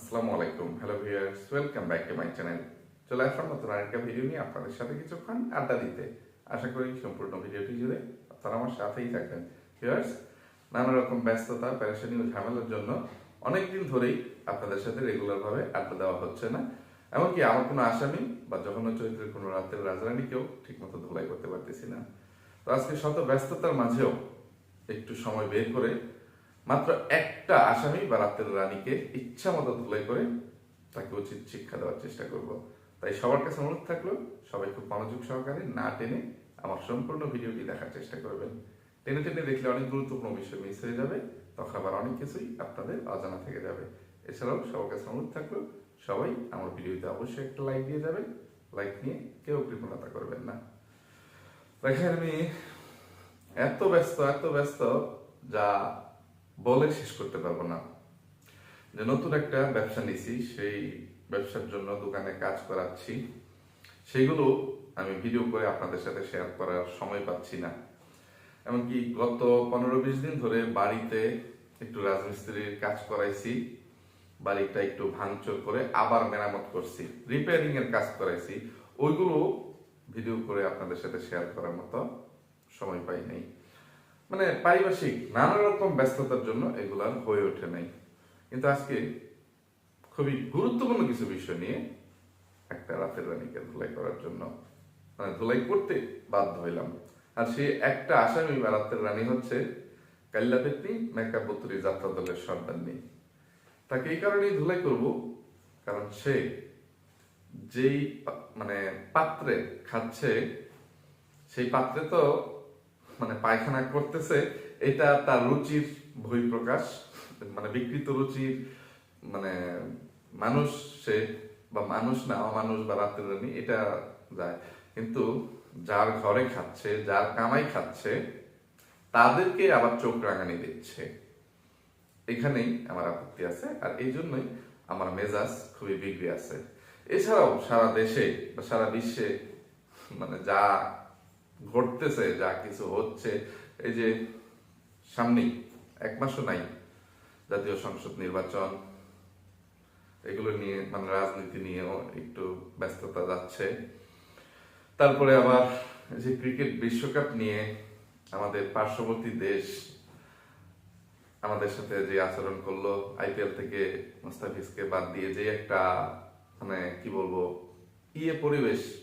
আসসালামু আলাইকুম, hello viewers, welcome back to my channel. চলে আসলাম নতুন আরেকটা ভিডিও নিয়ে আপনাদের সাথে কিছুক্ষণ আড্ডা দিতে। আশা করি সম্পূর্ণ ভিডিওটি জুড়ে আপনারা আমার সাথেই থাকবেন। ভিউয়ার্স, নানা রকম ব্যস্ততা, পেরেশানি ও ঝামেলার জন্য অনেকদিন ধরেই আপনাদের সাথে রেগুলারভাবে আড্ডা দেওয়া হচ্ছে না। এমনকি আমার কোনো আসামি বা জঘন্য চরিত্রের কোনো রাতের রাজরানীকেও ঠিকমতো ধোলাই করতে পারতেছি না। তো আজকে শত ব্যস্ততার মাঝেও একটু সময় বের করে মাত্র একটা আসামি বা রাতের রানীকে ইচ্ছা মতো ধুলাই করে তাকে উচিত শিক্ষা দেওয়ার চেষ্টা করব। তাই সবার কাছে অনুরোধ থাকলো, সবাই খুব মনোযোগ সহকারে না টেনে আমার সম্পূর্ণ ভিডিওটি দেখার চেষ্টা করবেন। টেনে টেনে দেখলে অনেক গুরুত্বপূর্ণ বিষয় মিস হয়ে যাবে, তখন আবার অনেক কিছুই আপনাদের অজানা থেকে যাবে। এছাড়াও সবার কাছে অনুরোধ থাকলো, সবাই আমার ভিডিওতে অবশ্যই একটা লাইক দিয়ে যাবেন। লাইক নিয়ে কেউ কৃপণতা করবেন না। দেখেন, আমি এত ব্যস্ত যা বলে শেষ করতে পারবো না। যে নতুন একটা ব্যবসা নিছি, সেই ব্যবসার জন্য দোকানে কাজ করাচ্ছি, সেগুলো আমি ভিডিও করে আপনাদের সাথে শেয়ার করার সময় পাচ্ছি না। এমনকি গত 15-20 দিন ধরে বাড়িতে একটু রাজমিস্ত্রির কাজ করাইছি, বাড়িটা একটু ভাঙচুর করে আবার মেরামত করছি, রিপেয়ারিং এর কাজ করাইছি, ওইগুলো ভিডিও করে আপনাদের সাথে শেয়ার করার মতো সময় পাই নাই। মানে পারিপার্শ্বিক নানা রকম ব্যস্ততার জন্য এগুলার হয়ে ওঠে নাই। কিন্তু আজকে খুবই গুরুত্বপূর্ণ কিছু বিষয় নিয়ে একটা রাতের রানীকে ধুলাই করার জন্য ধুলাই করতে বাধ্য হইলাম। আর সে একটা আসামি বা রাতের রানী হচ্ছে কাল্লা পেতনি মেকআপ বতুরি যাত্রা দলের সর্দারনি। তাকে এই কারণেই ধুলাই করব, কারণ সে যেই পাত্রে খাচ্ছে, সেই পাত্রে তো পায়খানা করতেছে, এটা তার রুচির বহিঃপ্রকাশ, বিকৃত রুচির মানুষ সে, বা মানুষ না অমানুষ বা রাতের রানী, এটা যায়। কিন্তু যার ঘরে খাচ্ছে, যার কামাই খাচ্ছে, তাদেরকে আবার চোখ রাঙানি দিচ্ছে। এখানেই আমার আপত্তি আছে, আর এই জন্যই আমার মেজাজ খুবই বিগড়ে আছে। এছাড়াও সারা দেশে বা সারা বিশ্বে যা ঘটতেছে, যা কিছু হচ্ছে, এই যে সামনেই 1 মাসও নাই জাতীয় সংসদ নির্বাচন, এগুলো নিয়ে রাজনীতি নিয়েও একটু ব্যস্ততা যাচ্ছে। তারপরে আবার যে ক্রিকেট বিশ্বকাপ নিয়ে আমাদের পার্শ্ববর্তী দেশ আমাদের সাথে যে আচরণ করলো, আইপিএল থেকে মুস্তাফিজকে বাদ দিয়ে যে একটা কি বলবো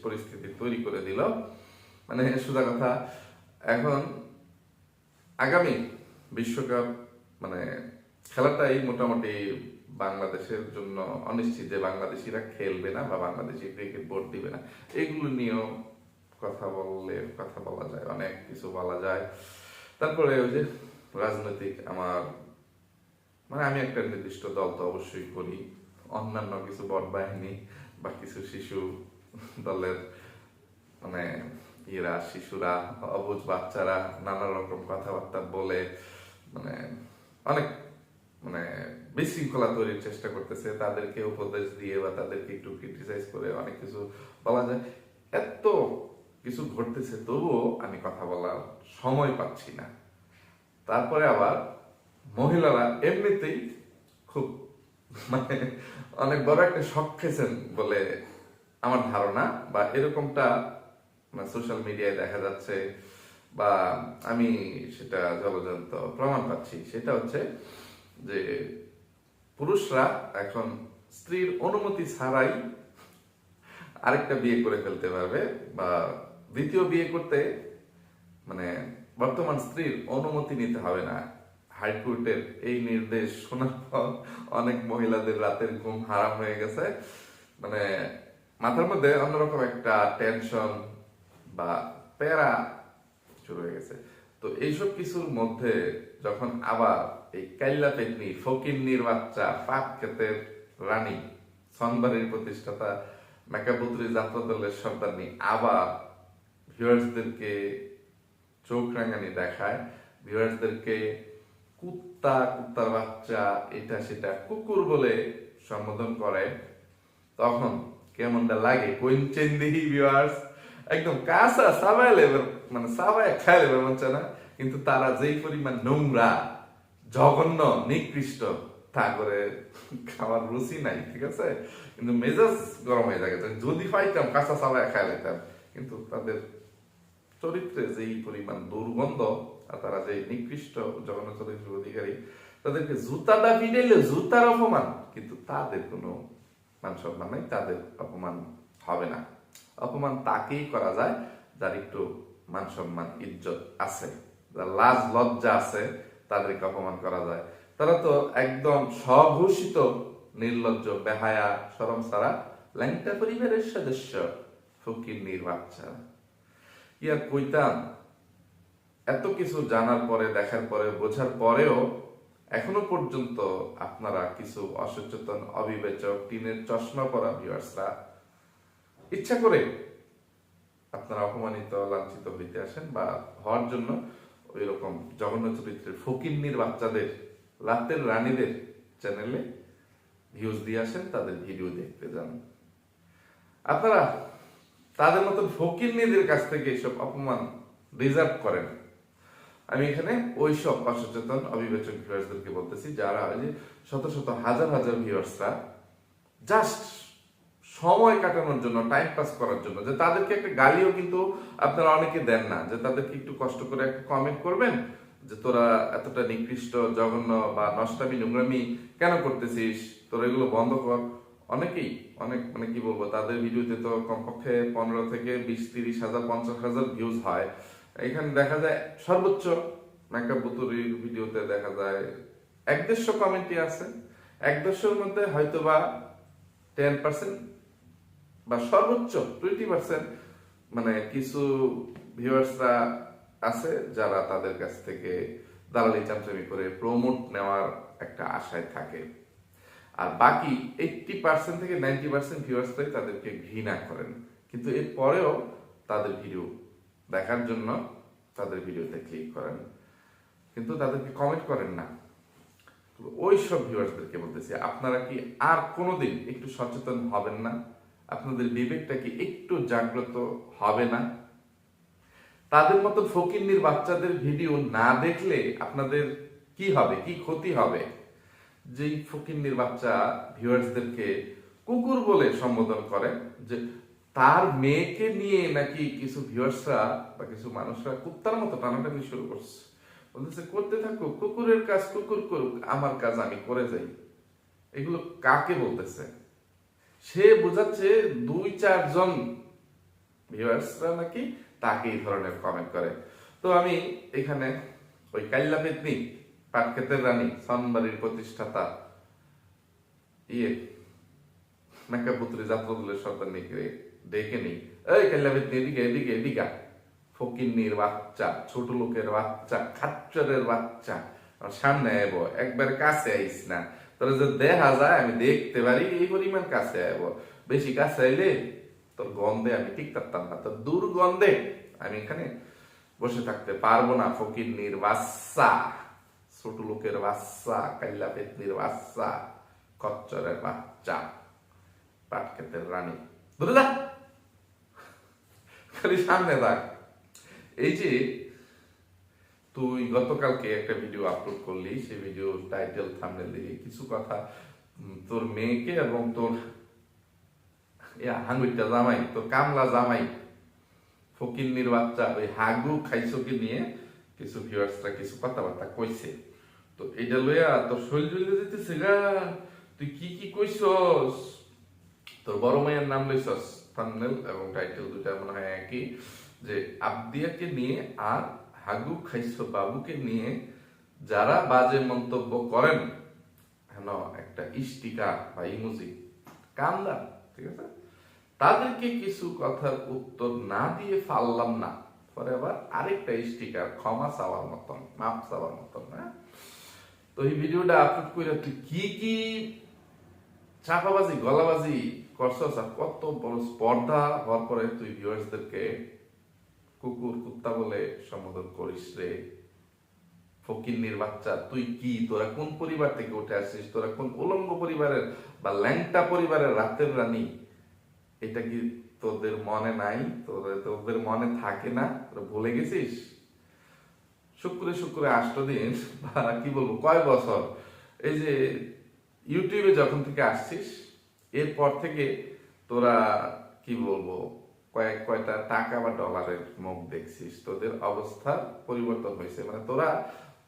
পরিস্থিতি তৈরি করে দিল। সোজা কথা, এখন আগামী বিশ্বকাপ খেলাটাই মোটামুটি বাংলাদেশের জন্য অনিশ্চিত, যে বাংলাদেশিরা খেলবে না বা বাংলাদেশি ক্রিকেট বোর্ড দিবে না। এগুলো নিয়েও কথা বলা যায়, অনেক কিছু বলা যায়। তারপরে ওই যে রাজনৈতিক আমি একটা নির্দিষ্ট দল তো অবশ্যই করি, অন্যান্য কিছু বট বাহিনী বা কিছু শিশু দলের শিশুরা, অবুঝ বাচ্চারা নানা রকম কথাবার্তা বলে অনেক বিশৃঙ্খলা তৈরির চেষ্টা করতেছে। তাদেরকে উপদেশ দিয়ে বা তাদেরকে একটু ক্রিটিসাইজ করে অনেক কিছু বলা যায়। এত কিছু ঘটতেছে, তবুও আমি কথা বলার সময় পাচ্ছি না। তারপরে আবার মহিলারা এমনিতেই খুব অনেক বড় একটা শখ খেয়েছেন বলে আমার ধারণা, বা এরকমটা সোশ্যাল মিডিয়ায় দেখা যাচ্ছে, বা আমি সেটা জলজন্ত প্রমাণ পাচ্ছি। সেটা হচ্ছে যে পুরুষরা এখন স্ত্রীর অনুমতি ছাড়াই আরেকটা বিয়ে করে ফেলতে পারবে, বা দ্বিতীয় বিয়ে করতে বর্তমান স্ত্রীর অনুমতি নিতে হবে না। হাইকোর্টের এই নির্দেশ শোনার পর অনেক মহিলাদের রাতের ঘুম হারাম হয়ে গেছে। মাথার মধ্যে অন্যরকম একটা টেনশন বা প্যারা শুরু হয়ে গেছে। তো এইসব কিছুর মধ্যে যখন আবার এই কাইল্লা পেতনি, ফকিন্নির বাচ্চা, পাক ক্ষেতের রানী, সনবাড়ির প্রতিষ্ঠাতা মেকাবুতরি যাত্রা দলের সর্দারনি আবার ভিউয়ার্সদেরকে চোখ রাঙানি দেখায়, ভিউয়ার্সদেরকে কুত্তার বাচ্চা, এটা সেটা কুকুর বলে সম্বোধন করে, তখন কেমনটা লাগে কোয়েঞ্চেন দিহি ভিউয়ার্স, একদম কাঁচা সাবাই লেবার, সাবাই খায় লেবার মনে না। কিন্তু তারা যেই পরিমাণ নোংরা, জঘন্য, নিকৃষ্ট, তা করে খাওয়ার রুচি নাই, ঠিক আছে, কিন্তু মেজাজ গরম হয়ে থাকে, যদি পাইতাম কাঁচা চালায় খাই নিতাম। কিন্তু তাদের চরিত্রে যেই পরিমাণ দুর্গন্ধ, আর তারা যে নিকৃষ্ট জঘন্য চরিত্রের অধিকারী, তাদেরকে জুতাটা পিটাইলে জুতার অপমান, কিন্তু তাদের কোনো মান সম্মান নাই, তাদের অপমান হবে না। অপমান তাকেই করা যায় যার একটু মান সম্মান ইজ্জত আছে, যার লাজ লজ্জা আছে, তাদেরকে অপমান করা যায়। তারা তো একদম স্বঘোষিত নির্লজ্জ, বেহায়া, শরম ছাড়া ল্যাংটা পরিবারের সদস্য, ফকিন্নির বাচ্চা। ইয়ার কইতাম, এত কিছু জানার পরে, দেখার পরে, বোঝার পরেও এখনো পর্যন্ত আপনারা কিছু অসচেতন, অবিবেচক, টিনের চশমা পরা ভিউয়ার্সরা ইচ্ছা করে আপনারা অপমানিত, লাঞ্ছিত হইতে আসেন বা হওয়ার জন্য ওই রকম জঘন্য চরিত্রের ফকিন্নির বাচ্চাদের, রাতের রানীদের চ্যানেলে ভিউজ দিয়ে আসেন, তাদের ভিডিও দেখতে যান। আপনারা তাদের মতন ফকিন্নিদের কাছ থেকে এসব অপমান রিজার্ভ করেন। আমি এখানে ওই সব অসচেতন, অবিবেচক ভিউয়ার্সদেরকে বলতেছি, যারা ওই যে শত শত হাজার হাজার ভিউয়ার্সরা জাস্ট সময় কাটানোর জন্য, টাইম পাস করার জন্য, যে তাদেরকে একটা গালিও কিন্তু আপনারা অনেকে দেন না, যে তাদেরকে একটু কষ্ট করে একটা কমেন্ট করবেন যে তোরা এতটা নিকৃষ্ট, জঘন্য বা নষ্টামি, নোংরামি কেন করতেছিস, তোরা এগুলো বন্ধ কর। অনেকেই অনেক, মানে কি বলবো, তাদের ভিডিওতে তো কমপক্ষে 15 থেকে 20-30 হাজার, 50 হাজার ভিউজ হয়। এখানে দেখা যায় সর্বোচ্চ মেকআপ বুতুরির ভিডিওতে দেখা যায় 150 কমেন্টই আছে। 150-এর মধ্যে হয়তোবা 10% বা সর্বোচ্চ 20% মানে কিছু ভিউয়ার্সরা আছে যারা তাদের কাছ থেকে দালালি চামচামি করে প্রমোট নেওয়ার একটা আশায় থাকে। আর বাকি 80% থেকে 90% ভিউয়ার্সরাই তাদেরকে ঘৃণা করেন, কিন্তু এর পরেও তাদের ভিডিও দেখার জন্য তাদের ভিডিওতে ক্লিক করেন, কিন্তু তাদেরকে কমেন্ট করেন না। ওই সব ভিউয়ার্সদেরকে বলতেছি, আপনারা কি আর কোনোদিন একটু সচেতন হবেন না? আপনাদের বিবেকটা কি একটু জাগ্রত হবে না? তাদের মতো ফকিন্নির বাচ্চাদের ভিডিও না দেখলে আপনাদের কি হবে, কি ক্ষতি হবে? যেই ফকিন্নির বাচ্চা ভিউয়ার্সদেরকে কুকুর বলে সম্বোধন করে, যে তার মেয়েকে নিয়ে নাকি কিছু ভিউয়ার্সরা বা কিছু মানুষরা কুত্তার মতো টানাটানি শুরু করছে, বলতেছে করতে থাকুক, কুকুরের কাজ কুকুর করুক, আমার কাজ আমি করে যাই। এগুলো কাকে বলতেছে? সে বোঝাচ্ছে 2-4 জন ভিউয়ার্সরা নাকি তাকে এই ধরনের কমেন্ট করে। তো আমি এখানে ওই কাইল্লা পেতনি, পাটক্ষেতের রানী, সনবাড়ির প্রতিষ্ঠাতা, মেকআপ বুতুরি জাতীয় সর্দার নিকে ডেকে নেই, এই কাইল্লা পেতনি, এদিকে এদিকে এদিকে, ফকিন্নির বাচ্চা, ছোট লোকের বাচ্চা, খাচ্চরের বাচ্চা, আমার সামনে আইব, একবার কাছে আইস না, তোর যে দেখা যায় আমি দেখতে পারি, এই পরিমাণ কাছে আইব, বেশি কাছে আইলে তোর গন্ধে আমি ঠিক থাকতাম না, তোর দুর্গন্ধে আমি এখানে বসে থাকতে পারবো না। ফকিন্নির বাচ্চা, ছোট লোকের বাচ্চা, কাইল্লা পেতনির বাচ্চা, খচ্চরের বাচ্চা, পাটক্ষেতের রানী, ধরে যা, খালি সামনে থাক। এই যে তুই গতকালকে একটা ভিডিও আপলোড করলি, সেই ভিডিও টাইটেল, থাম্বনেল দিয়ে কিছু কথা তোর মেয়েকে এবং তোর হাঙ্গুইটা জামাই, তোর কামলা জামাই, ফকিন্নির বাচ্চা, ওই হাগু খাইছকে নিয়ে কিছু ভিউয়ার্সরা কিছু কথাবার্তা কইছে। তো এটা লইয়া তোর শৈল জ্বলে যেতেছে গা, তুই কি কি কইছস, তোর বড় মায়ের নাম লইছস, থাম্বনেল এবং টাইটেল দুটা মনে হয় একই, যে আবদিয়াকে নিয়ে আর হাগু খাইছো বাবুকে নিয়ে যারা বাজে মন্তব্য করেন, হেন একটা স্টিকার বা ইমোজি কান্দা, ঠিক আছে, তাদেরকে কিছু কথার উত্তর না দিয়ে পারলাম না, পরে আবার আরেকটা স্টিকার ক্ষমা চাওয়ার মতন, মাপ চাওয়ার মতন। না তো এই ভিডিওটা আপলোড করে তুই কি কি চাপাবাজি, গলাবাজি করছস, আর কত বড় স্পর্ধা হওয়ার পরে তুই ভিউয়ার্সদেরকে কুকুর, কুত্তা বলে সম্বোধন করিস রে ফকিন্নির বাচ্চা। তুই কি, তোরা কোন পরিবার থেকে উঠে আসছিস? তোরা কোন উলঙ্গ পরিবারের বা ল্যাংটা পরিবারের রাতের রানী? এটা কি তোদের মনে নাই? তোদের মনে থাকে না? তোরা ভুলে গেছিস? শুক্রে শুক্রে 8 দিন বা কি বলবো কয় বছর এই যে ইউটিউবে যখন থেকে আসছিস এরপর থেকে তোরা কি বলবো কয়টা টাকা বা ডলারের মুখ দেখছিস, তোদের অবস্থা পরিবর্তন হয়েছে। মানে তোরা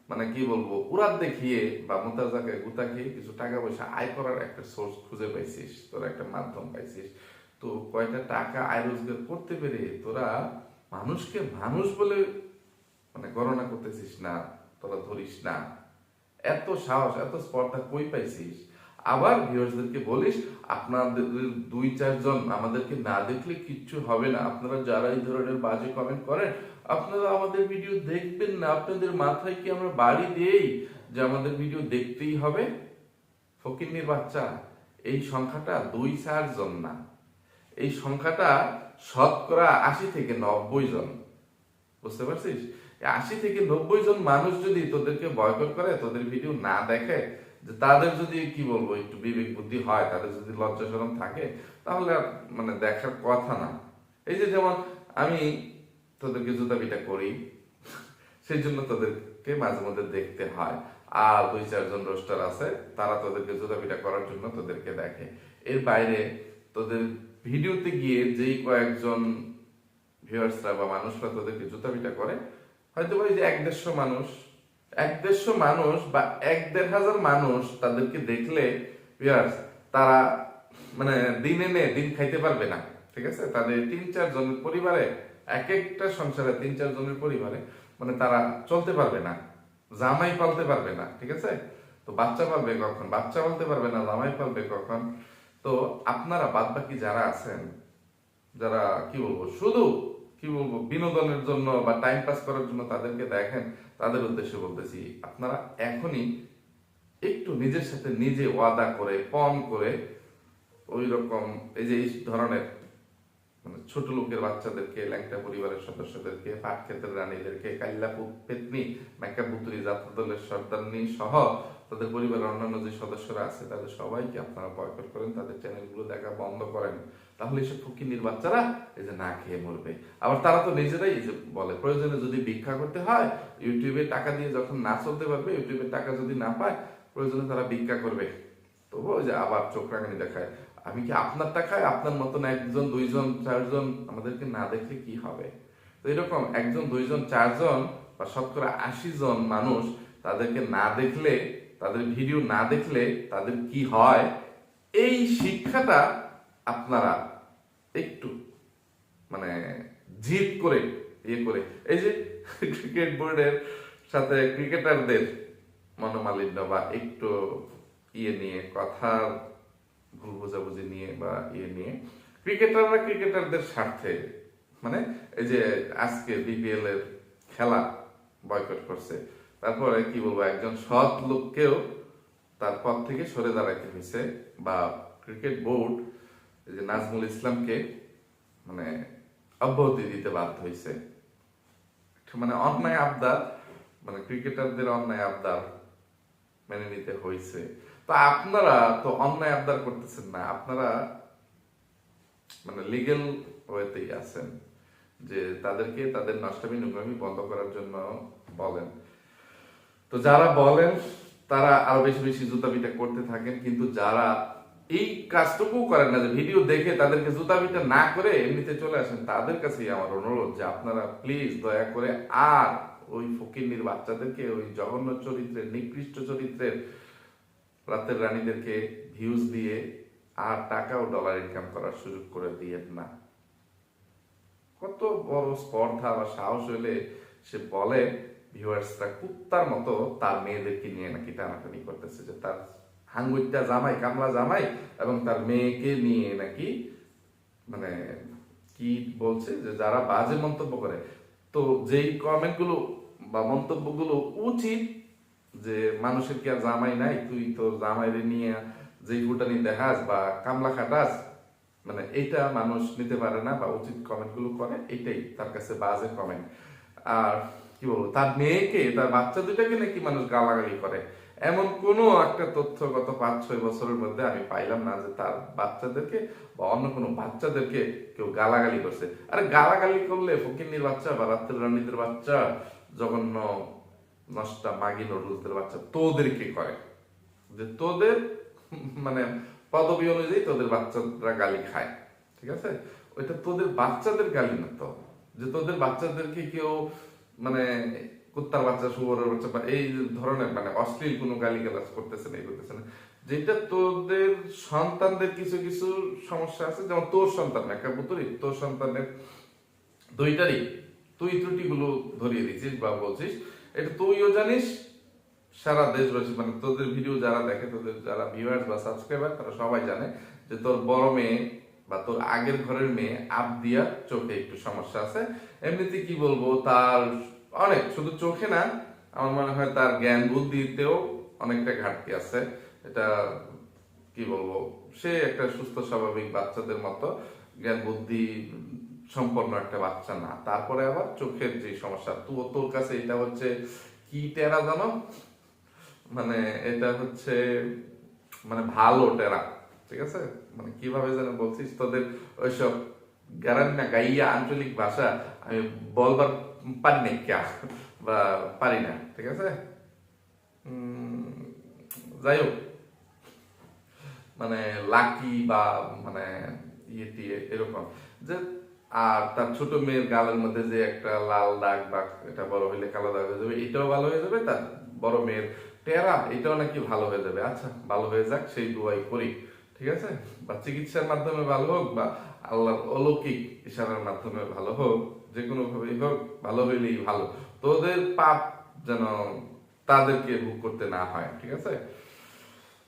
মানে কি বলবো উড়াদ দেখিয়ে বা মোটা জায়গায় গুতা খেয়ে কিছু টাকা পয়সা আয় করার একটা সোর্স খুঁজে পাইছিস, তোরা একটা মাধ্যম পাইছিস। তো কয়টা টাকা আয় রোজগার করতে পেরে তোরা মানুষকে মানুষ বলে মানে গণনা করতেছিস না, তোরা ধরিস না। এত সাহস এত স্পর্ধা কই পাইছিস? আবার ভিউয়ার্সদেরকে বলিস আপনাদের 2-4 জন আমাদেরকে না দেখলে কিচ্ছু হবে না, আপনারা যারা এই ধরনের বাজে কমেন্ট করেন আপনারা আমাদের ভিডিও দেখবেন না, আপনাদের মাথায় কি আমরা বাড়ি দেই যে আমাদের ভিডিও দেখতেই হবে? ফকিন্নির বাচ্চা, এই সংখ্যাটা 2-4 জন না, এই সংখ্যাটা শতকরা 80 থেকে 90 জন। বুঝতে পারছিস? 80 থেকে 90 জন মানুষ যদি তোদেরকে বয়কট করে, তোদের ভিডিও না দেখে, যে তাদের যদি কি বলবো একটু বিবেক বুদ্ধি হয়, তাদের যদি লজ্জা শরম থাকে, তাহলে আর মানে দেখার কথা না। এই যে যেমন আমি তোদেরকে জুতা পিটা করি, সেই জন্য তোদেরকে মাঝে মধ্যে দেখতে হয়। আর 2-4 জন রোস্টার আছে, তারা তোদেরকে জুতা পিটা করার জন্য তোদেরকে দেখে। এর বাইরে তোদের ভিডিওতে গিয়ে যেই কয়েকজন ভিউয়ার্সরা বা মানুষরা তোদেরকে জুতা পিটা করে, হয়তো ওই যে 1-150 মানুষ, 1-150 মানুষ বা 1-1,500 মানুষ তাদেরকে দেখলে ভিউয়ার্স তারা মানে দিন এনে দিন খাইতে পারবে না। ঠিক আছে, তাদের 3-4 জনের পরিবারে, এক একটা সংসারে 3-4 জনের পরিবারে মানে তারা চলতে পারবে না, জামাই পালতে পারবে না। ঠিক আছে, তো বাচ্চা পালবে কখন? বাচ্চা পালতে পারবে না, জামাই পালবে কখন? তো আপনারা বাদ বাকি যারা আছেন, যারা কি বলবো শুধু কি বলবো বিনোদনের জন্য বা টাইম পাস করার জন্য তাদেরকে দেখেন, তাদের উদ্দেশ্যে বলতেছি আপনারা এখনই একটু নিজের সাথে নিজে ওয়াদা করে পণ করে ওই রকম এই যে এই ধরনের মানে ছোট লোকের বাচ্চাদেরকে, ল্যাংটা পরিবারের সদস্যদেরকে, পাট ক্ষেতের রানীদেরকে, কাল্লা পেতনি, মেকা বুতুরি যাত্রা দলের সর্দারনি সহ তাদের পরিবারের অন্যান্য যে সদস্যরা আছে তাদের সবাইকে আপনারা বয়কট করেন, তাদের চ্যানেলগুলো দেখা বন্ধ করেন। তাহলে এসব ফকিন্নির বাচ্চারা এই যে না খেয়ে মরবে। আবার তারা তো নিজেরাই এই যে বলে প্রয়োজনে যদি ভিক্ষা করতে হয়, ইউটিউবে টাকা দিয়ে যখন না চলতে পারবে, ইউটিউবের টাকা যদি না পায়, প্রয়োজনে তারা ভিক্ষা করবে। তবু ওই যে আবার চোখ রাঙানি দেখায়। আমি কি আপনার টাকায় আপনার মতন 1-2-4 জন আমাদেরকে না দেখলে কি হবে? তো এরকম 1-2-4 জন বা শতকরা 80 জন মানুষ তাদেরকে না দেখলে, তাদের ভিডিও না দেখলে তাদের কি হয়, এই শিক্ষাটা আপনারা একটু মানে জিদ করে ইয়ে করে, এই যে ক্রিকেট বোর্ডের সাথে ক্রিকেটারদের মনোমালিন্য বা একটু ইয়ে নিয়ে কথার ভুল বোঝাবুঝি নিয়ে বা ইয়ে নিয়ে ক্রিকেটাররা ক্রিকেটারদের স্বার্থে মানে এই যে আজকে বিপিএল এর খেলা বয়কট করছে, তারপরে কি বলবো একজন সৎ লোককেও তার পদ থেকে সরে দাঁড়াইতে হয়েছে, বা ক্রিকেট বোর্ড এই যে নাজমুল ইসলামকে মানে অব্যাহতি দিতে বাধ্য হয়েছে। মানে অন্যায় আবদার, মানে ক্রিকেটারদের অন্যায় আবদার মেনে নিতে হয়েছে। তো আপনারা তো অন্যায় আবদার করতেছেন না, আপনারা মানে লিগেল ওয়েতেই আছেন যে তাদেরকে তাদের নষ্টামি নোংরামি বন্ধ করার জন্য বলেন। তো যারা বলেন তারা আরো বেশি বেশি জুতা পিটা করতে থাকেন, কিন্তু যারা এই কাজটুকু করেন না, যে ভিডিও দেখে তাদেরকে জুতা পিটা না করে এমনিতে চলে আসেন, তাদের কাছেই আমার অনুরোধ যে আপনারা প্লিজ দয়া করে আর ওই ফকিন্নির বাচ্চাদেরকে, ওই জঘন্য চরিত্রের নিকৃষ্ট চরিত্রের রাতের রানীদেরকে ভিউজ দিয়ে আর টাকা ও ডলার ইনকাম করার সুযোগ করে দিয়েন না। কত বড় স্পর্ধা বা সাহস হলে সে বলে ভিউয়ার্সরা কুত্তার মতো তার মেয়েদেরকে নিয়ে নাকি টানাটানি করতেছে, যে তার হাঙ্গুইটা জামাই, কামলা জামাই এবং তার মেয়েকে নিয়ে নাকি মানে কি বলছে যে যারা বাজে মন্তব্য করে, তো যেই কমেন্টগুলো বা মন্তব্যগুলো উচিত যে মানুষের কি আর জামাই নাই, তুই তো জামাইরে নিয়ে যেই ফুটানি দেখাস বা কামলা খাটাস, মানে এইটা মানুষ নিতে পারে না বা উচিত কমেন্ট গুলো করে, এটাই তার কাছে বাজে কমেন্ট। আর কি বলবো তার মেয়েকে, তার বাচ্চা দুটাকে নাকি মানুষ গালাগালি করে, এমন কোনো একটা তথ্য গত 5-6 বছরের মধ্যে আমি পাইলাম না যে তার বাচ্চাদেরকে বা অন্য কোনো বাচ্চাদেরকে কেউ গালাগালি করছে। আরে গালাগালি করলে ফকিন্নির বাচ্চা বা রাত্রের রানীদের বাচ্চা, জঘন্য নষ্টা মাগি নরুলদের বাচ্চা তোদেরকে করে, যে তোদের মানে পদবি অনুযায়ী তোদের বাচ্চারা গালি খায়, ঠিক আছে? ওইটা তোদের বাচ্চাদের গালি না তো, যে তোদের বাচ্চাদেরকে কেউ মানে কুত্তার বাচ্চা, শুয়োরের বাচ্চা বা এই ধরনের মানে অশ্লীল কোনো গালি গালাজ করতেছে না, এই করতেছে না। যেটা তোদের সন্তানদের কিছু কিছু সমস্যা আছে, যেমন তোর সন্তান একটা পুতুরি, তোর সন্তানের দুইটারই তুই ত্রুটিগুলো ধরিয়ে দিচ্ছিস বা বলছিস, এটা তুইও জানিস, সারা দেশবাসী মানে তোদের ভিডিও যারা দেখে, তোদের যারা ভিউয়ার্স বা সাবস্ক্রাইবার, তারা সবাই জানে যে তোর বড় মেয়ে বা তোর আগের ঘরের মেয়ে আবদিয়া চোখে একটু সমস্যা আছে। এমনিতে কি বলবো, তার অনেক, শুধু চোখে না, আমার মনে হয় তার জ্ঞান বুদ্ধিতেও অনেকটা ঘাটতি আছে। এটা কি বলবো, সে একটা সুস্থ স্বাভাবিক বাচ্চাদের মতো জ্ঞান বুদ্ধি সম্পন্ন একটা বাচ্চা না। তারপরে আবার চোখের যে সমস্যা, তোর কাছে এটা হচ্ছে কি টেরা জানো, মানে এটা হচ্ছে মানে ভালো টেরা, ঠিক আছে? মানে কিভাবে যেন বলছিস, তোদের ওইসব গ্যারান্না গাইয়া আঞ্চলিক ভাষা আমি বলবার পারি না বা পারি না, ঠিক আছে? যাই হোক, মানে লাকি বা মানে ইয়ে টিয়ে এরকম যে, আর তার ছোট মেয়ের গালের মধ্যে যে একটা লাল দাগ বা এটা বড় হইলে কালো দাগ হয়ে যাবে, এটাও ভালো হয়ে যাবে। তার বড় মেয়ের টেরা এটাও নাকি ভালো হয়ে যাবে। আচ্ছা, ভালো হয়ে যাক, সেই দুয়াই করি, ঠিক আছে? বা চিকিৎসার মাধ্যমে ভালো হোক বা আল্লাহর অলৌকিক ইশারার মাধ্যমে ভালো হোক, যে কোনো ভাবেই হোক, ভালো হইলেই ভালো। তোদের পাপ যেন তাদেরকে ভোগ করতে না হয়, ঠিক আছে?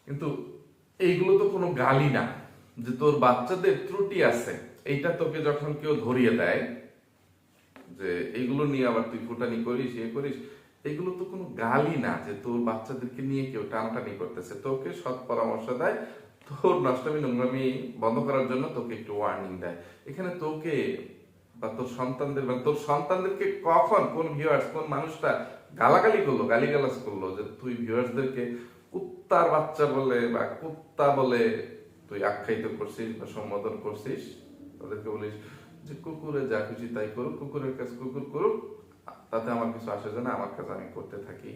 কিন্তু এইগুলো তো কোনো গালি না, যে তোর বাচ্চাদের ত্রুটি আছে এইটা তোকে যখন কেউ ধরিয়ে দেয়, যে এইগুলো নিয়ে আবার তুই ফুটানি করিস, ইয়ে করিস, এগুলো তো কোনো গালি না যে তোর বাচ্চাদেরকে নিয়ে কেউ টানাটানি করতেছে। তোকে সৎ পরামর্শ দেয়, তোর নষ্টমী নোংরামি বন্ধ করার জন্য তোকে একটু ওয়ার্নিং দেয়। এখানে তোকে বা তোর সন্তানদের বা তোর সন্তানদেরকে কখন কোন ভিউয়ার্স, কোন মানুষটা গালাগালি করলো, গালিগালাজ করলো যে তুই ভিউয়ার্সদেরকে কুত্তার বাচ্চা বলে বা কুত্তা বলে তুই আখ্যায়িত করছিস বা সম্বোধন করছিস? তাদেরকে বলিস যে কুকুরে যা খুশি তাই করুক, কুকুরের কাজ কুকুর করুক, তাতে আমার কিছু আসে যায় না, আমার কাজ আমি করতে থাকি।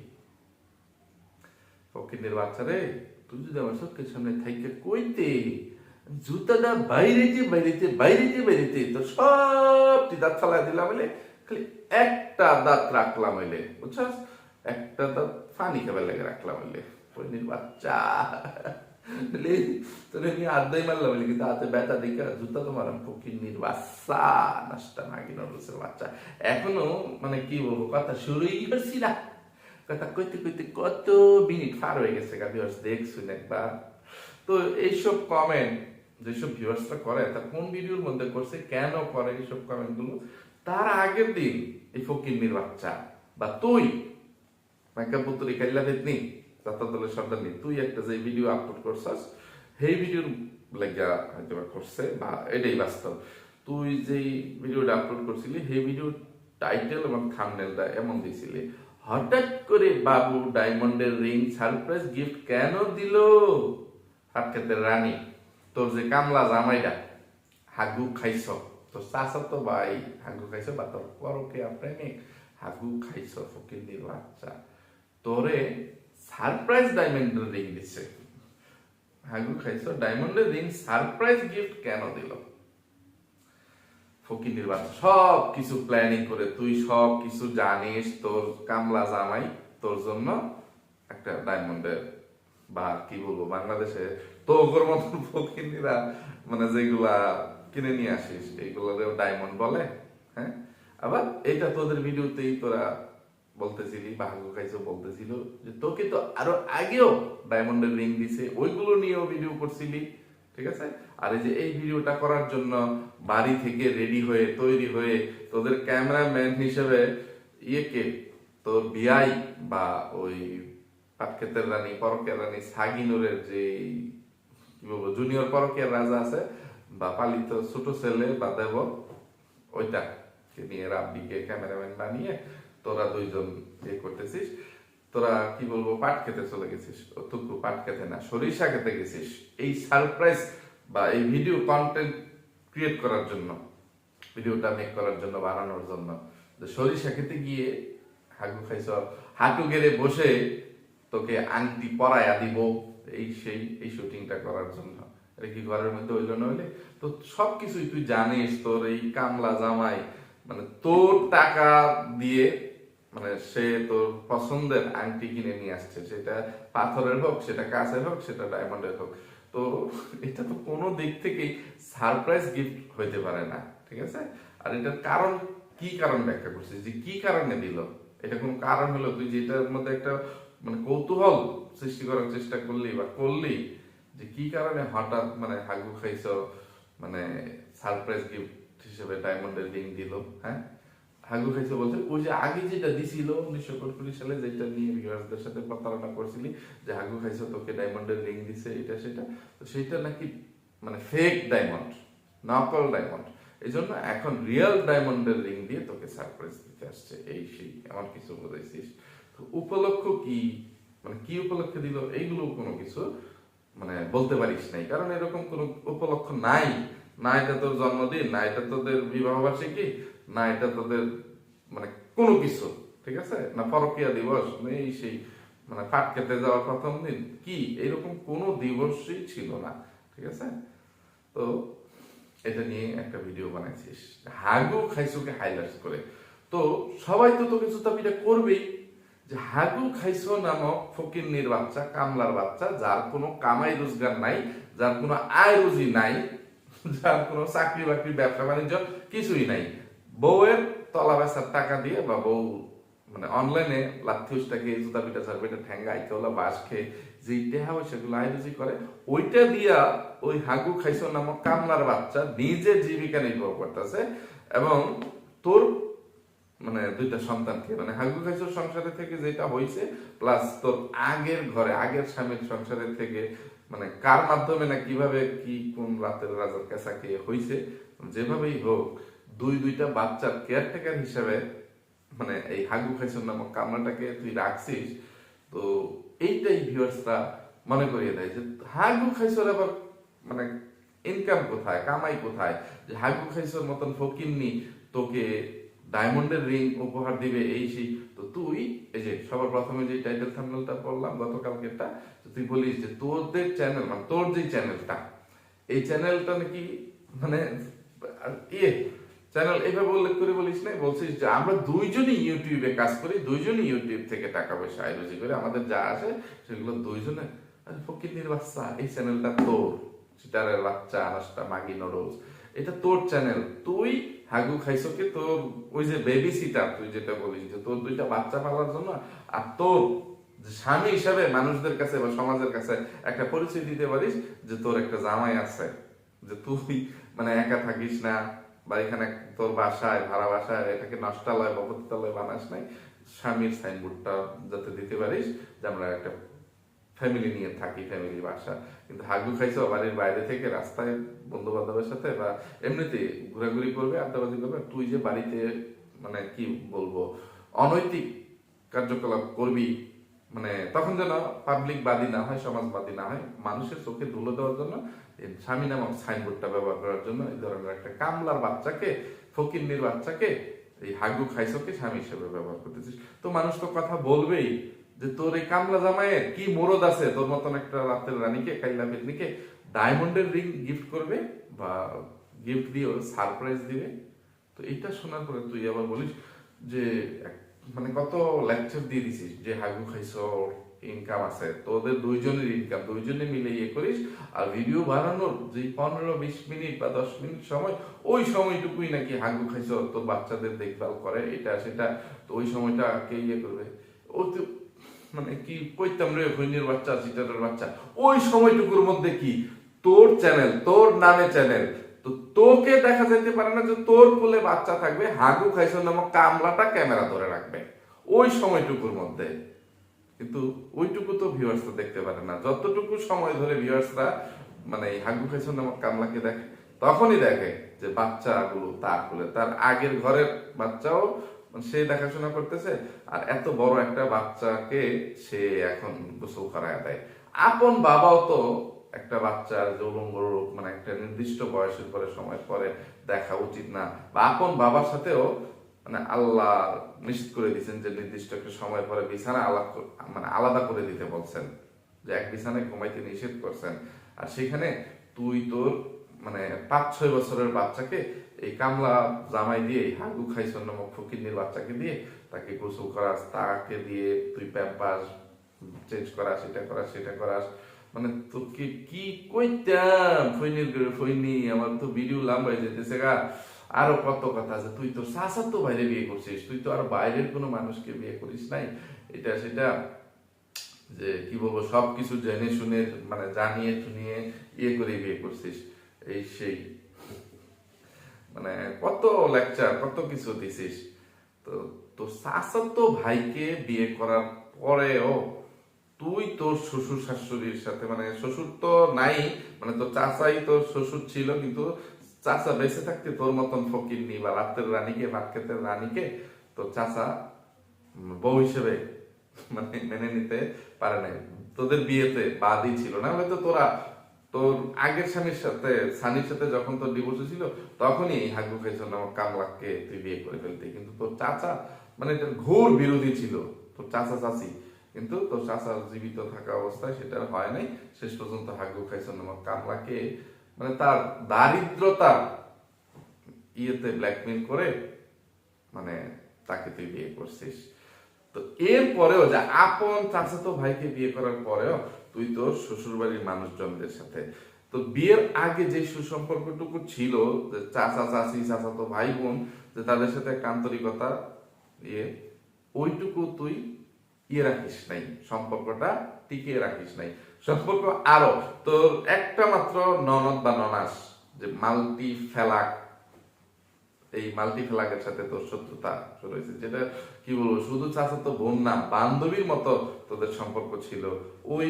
ফকিরের বাচ্চা রে, তুই যদি আমার চোখের সামনে থাইকে কইতে জুতাটা বাইরেতে বাইরেতে বাইরেতে বাইরেতে তো সবটি দাঁত ফালাই দিলাম হইলে, খালি একটা দাঁত রাখলাম হইলে, বুঝছস? একটা দাঁত পানি খাবার লেগে রাখলাম হইলে, ফকিরের বাচ্চা তোরে নিয়ে আড্ডাই মারলাম হইলে, কিন্তু হাতে ব্যথা দেখে জুতা তো মারাম। ফকিরের বাচ্চা, নাস্তা নাগিন রুসের বাচ্চা। এখনো মানে কি বলবো, কথা শুরুই করছি না, কথা কইতে কইতে কত মিনিট পার হয়ে গেছে। ভিউয়ার্স দেখছুন একবার তো এইসব কমেন্ট যেসব ভিউয়ার্সরা করে, তার কোন ভিডিওর মধ্যে করছে, কেন করে এইসব কমেন্ট গুলো, তার আগের দিন এই ফকিন্নির বাচ্চা বা তুই মাইকা পুতুরি কাইলা ভেতনি যাত্রা দলের সর্দার নেই, তুই একটা যে ভিডিও আপলোড করছস, সেই ভিডিওর লাগা হয়তো করছে বা এটাই বাস্তব। তুই যেই ভিডিওটা আপলোড করছিলি, সেই ভিডিওর টাইটেল এবং থাম্বনেলটা এমন দিয়েছিলি, হঠাৎ করে বাবু ডায়মন্ডের রিং সারপ্রাইজ গিফট কেন দিল হাতক্ষেতের রানী, তোর যে কামলা জামাইটা হাগু খাইছ, তোর চাচা তো ভাই হাগু খাইছ বা তোর পরকে প্রেমিক হাগু খাইছ, ফকিন্নির বাচ্চা, তোরে সারপ্রাইজ ডায়মন্ডের রিং দিছে। হাগু খাইছ, ডায়মন্ডের রিং সারপ্রাইজ গিফট কেন দিল? ফকিন্নির বাচ্চা, সব কিছু প্ল্যানিং করে, তুই সব কিছু জানিস, তোর কামলা জামাই তোর জন্য একটা ডায়মন্ডের বা কি বলবো বাংলাদেশে তোর মতন ফকিন্নিরা মানে যেগুলা কিনে নিয়ে আসিস, এইগুলোরেও ডায়মন্ড বলে। হ্যাঁ, আবার এটা তোদের ভিডিওতেই তোরা বলতেছিলি, ভাগ্য খাইছো বলতেছিল যে তোকে তো আরো আগেও ডায়মন্ডের রিং দিছে, ওইগুলো নিয়েও ভিডিও করছিলি, ঠিক আছে? আর এই যে এই ভিডিওটা করার জন্য বাড়ি থেকে রেডি হয়ে তৈরি হয়ে তোদের ক্যামেরাম্যান হিসেবে ইয়েকে তোর বিআই বা ওই পাটক্ষেতের রানী পরকের রানী সাগিনুরের যে কি বলবো জুনিয়র পরকের রাজা আছে বা পালিত ছোট ছেলে বা দেব, ওইটাকে নিয়ে রাব্বিকে ক্যামেরাম্যান বানিয়ে তোরা দুইজন ইয়ে করতেছিস। তোরা কি বলবো পাট খেতে চলে গেছিস, অতটুকু পাট খেতে না, সরিষা খেতে গেছিস এই সারপ্রাইজ বা এই ভিডিও কন্টেন্ট ক্রিয়েট করার জন্য, ভিডিওটা মেক করার জন্য, বানানোর জন্য। সরিষা খেতে গিয়ে হাগু খাইছ, হাঁটু গেড়ে বসে তোকে আংটি পরাইয়া দিব, এই শুটিংটা করার জন্য। এটা কি ঘরের মধ্যে হইলো না হইলে? তো সবকিছুই তুই জানিস, তোর এই কামলা জামাই মানে তোর টাকা দিয়ে মানে সে তোর পছন্দের আংটি কিনে নিয়ে আসছে, সেটা পাথরের হোক, সেটা কাঁচের হোক, সেটা ডায়মন্ডের হোক। তো এটা তো কোনো দিক থেকেই সারপ্রাইজ গিফট হইতে পারে না, ঠিক আছে? আর এটার কারণ কি, কারণ ব্যাখ্যা করছিস যে কি কারণে দিল, এটা কোন কারণ হলো? তুই যেটার মধ্যে একটা মানে কৌতূহল সৃষ্টি করার চেষ্টা করলি বা করলি যে কি কারণে হঠাৎ মানে হাগু খাইছো, মানে সারপ্রাইজ গিফট হিসেবে ডায়মন্ডের রিং দিল। হ্যাঁ, হাগু খাইছো বলতে ওই যে আগে যেটা দিছিল 1948 সালে, যেটা নিয়ে ভিউয়ার্সদের সাথে প্রতারণা করছিলি যে হাগু খাইছো তোকে ডায়মন্ডের রিং দিছে, এটা সেটা, তো সেটা নাকি মানে ফেক ডায়মন্ড, নকল ডায়মন্ড। এই জন্য এখন রিয়েল ডায়মন্ডের রিং দিয়ে তোকে সারপ্রাইজ দিতে আসছে, এই সেই এমন কিছু বোঝাইছিস। তো উপলক্ষ কি, মানে কি উপলক্ষে দিল, এইগুলো কোনো কিছু মানে বলতে পারিস নাই, কারণ এরকম কোনো উপলক্ষ নাই। না এটা তোর জন্মদিন, না এটা তোদের বিবাহ বার্ষিকী, না এটা তোদের মানে কোনো কিছু, ঠিক আছে, না পরকীয়া দিবস, এই সেই মানে পাট খেতে যাওয়ার প্রথম দিন, কি এরকম কোনো দিবসই ছিল না, ঠিক আছে? তো এটা নিয়ে একটা ভিডিও বানাইছিস হাগু খাইছোকে হাইলাইট করে। তো সবাই তো তোকে জুতাপিটা করবেই যে হাগু খাইছো নামক ফকিন্নির বাচ্চা, কামলার বাচ্চা, যার কোনো কামাই রোজগার নাই, যার কোনো আয় রুজি নাই, যার কোনো চাকরি বাকরি ব্যবসা বাণিজ্য কিছুই নাই, বউয়ের তলা বেচার টাকা দিয়ে বা বউ মানে অনলাইনে লাথিউসটাকে জুতা পিটা সার্ভেটা ঠ্যাঙ্গা আইতলা বাস খেয়ে যে টেহা সেগুলো আয়োজি করে, ওইটা দিয়া ওই হাগু খাইছো নামক কামলার বাচ্চা নিজের জীবিকা নির্বাহ করতেছে। এবং তোর মানে দুইটা সন্তানকে মানে হাগু খাইছোর সংসারে থেকে যেটা হয়েছে, প্লাস তোর আগের ঘরে আগের স্বামীর সংসারের থেকে মানে কার মাধ্যমে না কিভাবে কি কোন রাতের রাজার কাছা কে হয়েছে, যেভাবেই হোক দুইটা বাচ্চার কেয়ারটেকার হিসাবে মানে এই হাগু খাইছোর নামক কামনাটাকে তুই রাখছিস। তো এইটাই ভিউয়ার্সরা মনে করিয়ে দেয় যে হাগু খাইছোর আবার মানে ইনকাম কোথায়, কামাই কোথায়, যে হাগু খাইছোর মতন ফকিন্নি তোকে ডায়মন্ডের রিং উপহার দিবে, এই সেই। তো তুই এই যে সবার প্রথমে যে টাইটেল থাম্বনেলটা পড়লাম গতকালকেরটা, তুই বলিস যে তোদের চ্যানেল মানে তোর যে চ্যানেলটা, এই চ্যানেলটা নাকি মানে ইয়ে চ্যানেল এইভাবে উল্লেখ করে বলিস না, বলছিস যে আমরা দুইজনই ইউটিউবে কাজ করি, দুইজনই ইউটিউব থেকে টাকা পয়সা আয় রুজি করে, আমাদের যা আসে সেগুলো দুইজনে। আরে ফকিন্নির বাচ্চা, এই চ্যানেলটা তোর, সিতারের বাচ্চা, আনাসটা মাগি নরোজ, এটা তোর চ্যানেল। তুই হাগু খাইছোকে তোর ওই যে বেবি সিটার, তুই যেটা বলিস যে তোর দুইটা বাচ্চা পালার জন্য, আর তোর স্বামী হিসাবে মানুষদের কাছে বা সমাজের কাছে একটা পরিচয় দিতে পারিস যে তোর একটা জামাই আছে, যে তুই মানে একা থাকিস না, বা এখানে তোর বাসায় ভাড়া বাসায় এটাকে নষ্টালয় বা পতিতালয় বানাস নাই, স্বামীর সাইনবোর্ডটা যাতে দিতে পারিস যে আমরা একটা ফ্যামিলি নিয়ে থাকি, ফ্যামিলি বাসা। কিন্তু হাগু খাইছো বাড়ির বাইরে থেকে রাস্তায় বন্ধু বান্ধবের সাথে বা এমনিতে ঘোরাঘুরি করবে, আড্ডাবাজি করবে, তুই যে বাড়িতে মানে কি বলবো অনৈতিক কার্যকলাপ করবি, মানে তখন যেন পাবলিক বাদী না হয়, সমাজবাদী না হয়, মানুষের চোখে ধুলো দেওয়ার জন্য স্বামী নামক সাইনবোর্ডটা ব্যবহার করার জন্য এই ধরনের একটা কামলার বাচ্চাকে, ফকিন্নির বাচ্চাকে, এই হাগু খাইছোকে স্বামী হিসেবে ব্যবহার করতেছিস। তো মানুষ তো কথা বলবেই যে তোর এই কামলা জামাইয়ের কি মরদ আছে, তোর মতন একটা রাতের রানীকে, কাইলা পেতনিকে ডায়মন্ডের রিং গিফট করবে বা গিফট দিয়ে সারপ্রাইজ দিবে। তো এটা শোনার পরে তুই আবার বলিস যে মানে কত লেকচার দিয়ে দিছিস যে হাগু খাইছো ইনকাম আছে, তোদের দুইজনের ইনকাম, দুইজনে মিলে ইয়ে করিস, আর ভিডিও বানানোর যে 15-20 মিনিট বা 10 মিনিট সময়, ওই সময়টুকুই নাকি হাগু খাইছো তোর বাচ্চাদের দেখভাল করে, এটা সেটা। তো ওই সময়টা কে ইয়ে করবে? ও তো মানে কি কইতাম রে, হইনির বাচ্চা, চিটারের বাচ্চা, ওই সময়টুকুর মধ্যে কি তোর চ্যানেল, তোর নামে চ্যানেল, তো তোকে দেখা যেতে পারে না যে তোর কোলে বাচ্চা থাকবে, হাগু খাইছো নামক কামলাটা ক্যামেরা ধরে রাখবে ওই সময়টুকুর মধ্যে। কিন্তু ওইটুকু তো ভিউয়ার্সরা দেখতে পারে না, যতটুকু সময় ধরে ভিউয়ার্সরা মানে এই হাগু খাইছো নামক কামলাকে দেখে, তখনই দেখে যে বাচ্চাগুলো তার কোলে, তার আগের ঘরের বাচ্চাও সে দেখাশোনা করতেছে, আর এত বড় একটা বাচ্চাকে সে এখন গোসল করায় দেয়। আপন বাবাও তো একটা বাচ্চার যৌবঙ্গ রূপ মানে একটা নির্দিষ্ট বয়সের পরে সময় পরে দেখা উচিত না, বা আপন বাবার সাথেও মানে আল্লাহ নিশ্চিত করে দিয়েছেন যে নির্দিষ্ট একটা সময় পরে বিছানা মানে আলাদা করে দিতে বলছেন, যে এক বিছানায় ঘুমাইতে নিষেধ করছেন, আর সেখানে তুই তোর মানে 5-6 বছরের বাচ্চাকে এই কামলা জামাই দিয়ে হাগু খাইছন নামক ফকিন্নির বাচ্চাকে দিয়ে তাকে গোসল করাস, তাকে দিয়ে তুই প্যাম্পাস চেঞ্জ করাস, এটা করাস সেটা করাস, মানে তোকে কি কইতাম ফইনির করে ফইনি, আমার তো ভিডিও লম্বা হয়ে যেতেছে গা। আরো কত কথা আছে, তুই তোর চাচার তো বাইরে বিয়ে করছিস, তুই তো আর বাইরের কোনো মানুষকে বিয়ে করিস নাই, এটা সেটা, যে কি বলবো সবকিছু জেনে শুনে মানে জানিয়ে শুনিয়ে ইয়ে করে বিয়ে করছিস, এই সেই মানে কত লেকচার কত কিছু দিছিস। তো তোর চাচাতো ভাইকে বিয়ে করার পরেও তুই তোর শ্বশুর শাশুড়ির সাথে, মানে শ্বশুর তো নাই, মানে তোর চাচাই তোর শ্বশুর ছিল, কিন্তু চাচা বেঁচে থাকতে তোর মতন ফকিরনি বা রাতের রানীকে ভাত খেতের রানীকে তোর চাচা বউ হিসেবে মানে মেনে নিতে পারে নাই, তোদের বিয়েতে বাদই ছিল না, হয়তো তোরা তোর আগের স্বামীর সাথে সানির সাথে যখন তোর ডিভোর্স ছিল তখনই হাগু খাইছন নামক কামলাকে তুই বিয়ে করে ফেলতে, কিন্তু তোর চাচা মানে এটার ঘোর বিরোধী ছিল তোর চাচা চাচি, কিন্তু তোর চাচা জীবিত থাকা অবস্থায় সেটা হয় নাই, শেষ পর্যন্ত হাগু খাইছন নামক কামলাকে মানে তার দারিদ্রতা ইয়েতে ব্ল্যাকমেল করে মানে তাকে তুই বিয়ে করছিস। তো এর পরেও যে আপন চাচাতো ভাইকে বিয়ে করার পরেও তুই তোর শ্বশুর বাড়ির মানুষজনদের সাথে, তো বিয়ের আগে যে সুসম্পর্কটুকু ছিল যে চাচা চাচি চাচাতো ভাই বোন, যে তাদের সাথে একটা আন্তরিকতা ইয়ে, ওইটুকু তুই ইয়ে রাখিস নাই, সম্পর্কটা টিকিয়ে রাখিস নাই। সম্পর্ক আরো তোর একটা মাত্র ননদ বা ননাস যে মাল্টি ফেলাক, এই মাল্টি ফ্ল্যাগের সাথে তোর শত্রুতা শুরু হয়েছে, যেটা কি বলবো শুধু চাচাতো বোন না বান্ধবীর মতো তোদের সম্পর্ক ছিল। ওই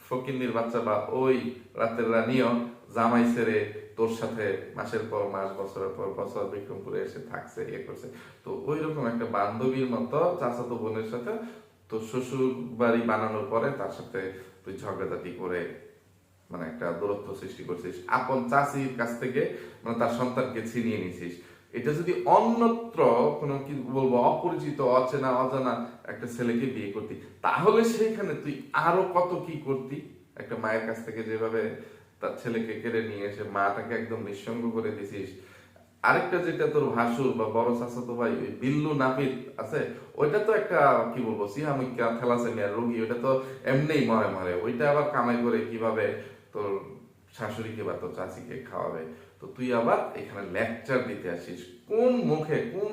ফকিন্নির বাচ্চা বা ওই রাতের রানীও জামাই ছেড়ে তোর সাথে মাসের পর মাস বছরের পর বছর বিক্রমপুরে এসে থাকছে ইয়ে করছে, তো ওই রকম একটা বান্ধবীর মতো চাচাতো বোনের সাথে তোর শ্বশুর বাড়ি বানানোর পরে তার সাথে তুই ঝগড়াঝাটি করে মানে একটা দূরত্ব সৃষ্টি করছিস, আপন চাষির কাছ থেকে মানে তার সন্তানকে ছিনিয়ে নিছিস। এটা যদি অন্যত্র কোনো কি বলবো অপরিচিত অচেনা অজানা একটা ছেলেকে বিয়ে করতি, তাহলে সেইখানে তুই আরো কত কি করতি। একটা মায়ের কাছ থেকে যেভাবে তার ছেলেকে কেড়ে নিয়ে এসে মাটাকে একদম নিঃসঙ্গ করে দিছিস। আরেকটা যেটা তোর ভাসুর বা বড় চাচাতো ভাই ওই বিল্লু নাপিত আছে, ওইটা তো একটা কি বলবো সিহামিকা থ্যালাসেমিয়ার রোগী, ওইটা তো এমনিই মরে মরে, ওইটা আবার কামাই করে কিভাবে তোর শাশুড়িকে বা তোর চাচিকে খাওয়াবে। তো তুই আবার এখানে লেকচার দিতে আসিস, কোন মুখে কোন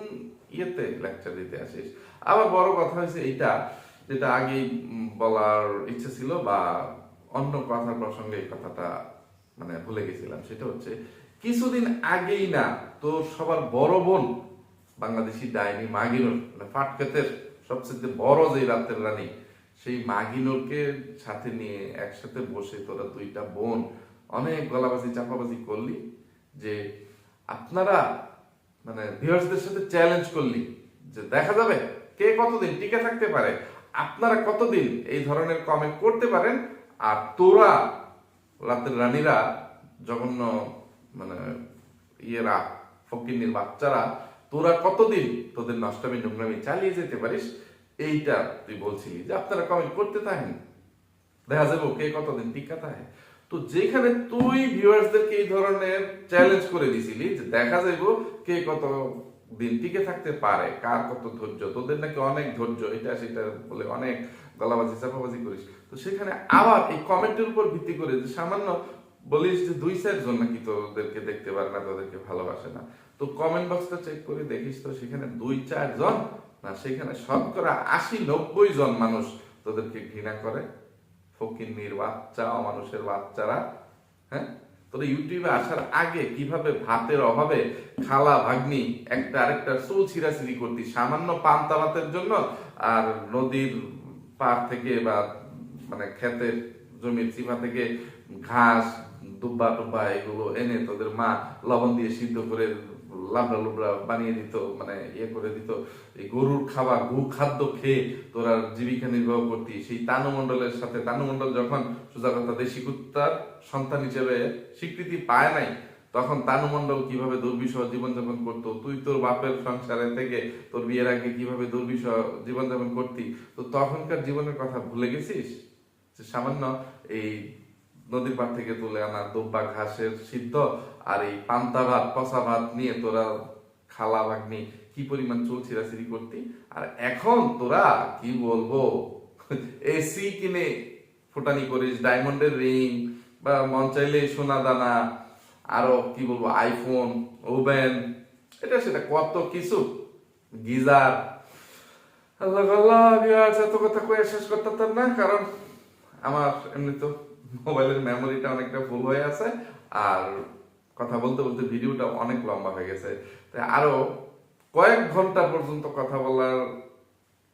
ইয়েতে লেকচার দিতে আসিস। আবার বড় কথা হয়েছে এইটা, যেটা আগেই বলার ইচ্ছে ছিল বা অন্য কথার প্রসঙ্গে এই কথাটা মানে ভুলে গেছিলাম, সেটা হচ্ছে কিছুদিন আগেই না তোর সবার বড় বোন বাংলাদেশি ডাইনি মাগিনুর মানে ফাটকেতের সবচেয়ে বড় যে রাতের রানী, সেই মাগিনুরকে সাথে নিয়ে একসাথে বসে তোরা দুইটা বোন অনেক গলাবাজি চাপাবাজি করলি, যে আপনারা মানে ভিউয়ার্সদের সাথে চ্যালেঞ্জ করলি যে দেখা যাবে কে কতদিন টিকে থাকতে পারে, আপনারা কতদিন এই ধরনের কমেন্ট করতে পারেন, আর তোরা রাতের রানীরা জঘন্য মানে ইয়েরা ফকিন্নির বাচ্চারা তোরা কতদিন তোদের নষ্টামি নোংরামি চালিয়ে যেতে পারিস, এইটা তুই বলছিলি যে আপনারা কমেন্ট করতে থাকেন দেখা যাবো কে কতদিন টিকা থাকে। তো যেখানে তুই ভিউয়ার্সদেরকে এই ধরনের চ্যালেঞ্জ করে দিছিলি যে দেখা যাইব কে কত দিন টিকে থাকতে পারে, কার কত ধৈর্য, তোদের নাকি অনেক ধৈর্য, এটা সেটা বলে অনেক গলাবাজি চাপাবাজি করিস, তো সেখানে আবার এই কমেন্টের উপর ভিত্তি করে যে সামান্য বলিস যে 2-4 জন নাকি তোদেরকে দেখতে পারে না, তোদেরকে ভালোবাসে না, তো কমেন্ট বক্সটা চেক করে দেখিস তো সেখানে 2-4 জন না, সেখানে শতকরা 80-90 জন মানুষ তোদেরকে ঘৃণা করে। ফকিন্নির বাচ্চা অমানুষের বাচ্চারা, হ্যাঁ তোরা ইউটিউবে আসার আগে কিভাবে ভাতের অভাবে খালা ভাগ্নি একটা আরেকটা চুল ছিঁড়াছিড়ি করতি সামান্য পান্তা ভাতের জন্য, আর নদীর পার থেকে বা মানে ক্ষেতের জমির চিপা থেকে ঘাস দুব্বা টুব্বা এগুলো এনে তোদের মা লবণ দিয়ে সিদ্ধ করে লাবড়া লুবড়া বানিয়ে দিত, মানে ইয়ে করে দিত, এই গরুর খাবার গু খাদ্য খেয়ে তোরা জীবিকা নির্বাহ করতি। সেই তানু মণ্ডলের সাথে, তানু মণ্ডল যখন সোজা কথা দেশি কুত্তার সন্তান হিসেবে স্বীকৃতি পায় নাই, তখন তানু মণ্ডল কিভাবে দুর্বিষহ জীবনযাপন করতো, তুই তোর বাপের সংসারে থেকে তোর বিয়ের আগে কিভাবে দুর্বিষহ জীবনযাপন করতি, তো তখনকার জীবনের কথা ভুলে গেছিস? যে সামান্য এই নদীর পাড় থেকে তুলে আনা দুব্বা ঘাসের সিদ্ধ আর এই পান্তা ভাত পচা ভাত নিয়ে তোরা খালা ভাগ্নি কি পরিমাণ চুল ছিঁড়াছিড়ি করতি, আর এখন তোরা কি বলবো এসি কিনে ফুটানি করিস, ডায়মন্ডের রিং বা মন চাইলে সোনা দানা, আরো কি বলবো আইফোন, ওভেন, এটা সেটা কত কিছু, গিজার। আল্লাহ আল্লাহ বিয়ার এত কথা কয়ে শেষ করতে না, কারণ আমার এমনি তো মোবাইলের মেমোরিটা অনেকটা ফুল হয়ে আছে, আর কথা বলতে বলতে ভিডিওটা অনেক লম্বা হয়ে গেছে। তাই আরো কয়েক ঘন্টা পর্যন্ত কথা বলার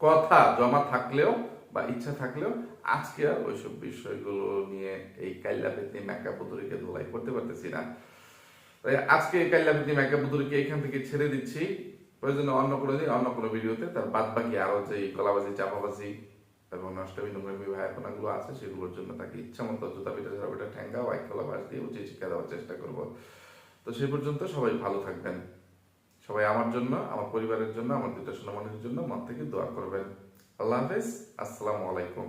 কথা জমা থাকলেও বা ইচ্ছা থাকলেও আজকে আর ওইসব বিষয়গুলো নিয়ে এই কাইল্লাপেতনি মেকা পুতুরিকে ধোলাই করতে পারতেছি না। তাই আজকে এই কাইল্লাপেতনি মেকা পুতুরিকে এখান থেকে ছেড়ে দিচ্ছি, প্রয়োজনে অন্য কোনো দিন অন্য কোনো ভিডিওতে তার বাদ বাকি আরো যে গলাবাজি চাপাবাজি এবং নষ্টমী নোংরামি ভাইয়াপনাগুলো আছে সেগুলোর জন্য তাকে ইচ্ছা মতো জুতা পিটা ঝাড়া পিটা ঠ্যাঙ্গা হোয়াইট কলা বাস দিয়ে উচিত শিক্ষা দেওয়ার চেষ্টা করবো। তো সেই পর্যন্ত সবাই ভালো থাকবেন, সবাই আমার জন্য, আমার পরিবারের জন্য, আমার দুটো সোনামণির জন্য মন থেকে দোয়া করবেন। আল্লাহ হাফেজ, আসসালামু আলাইকুম।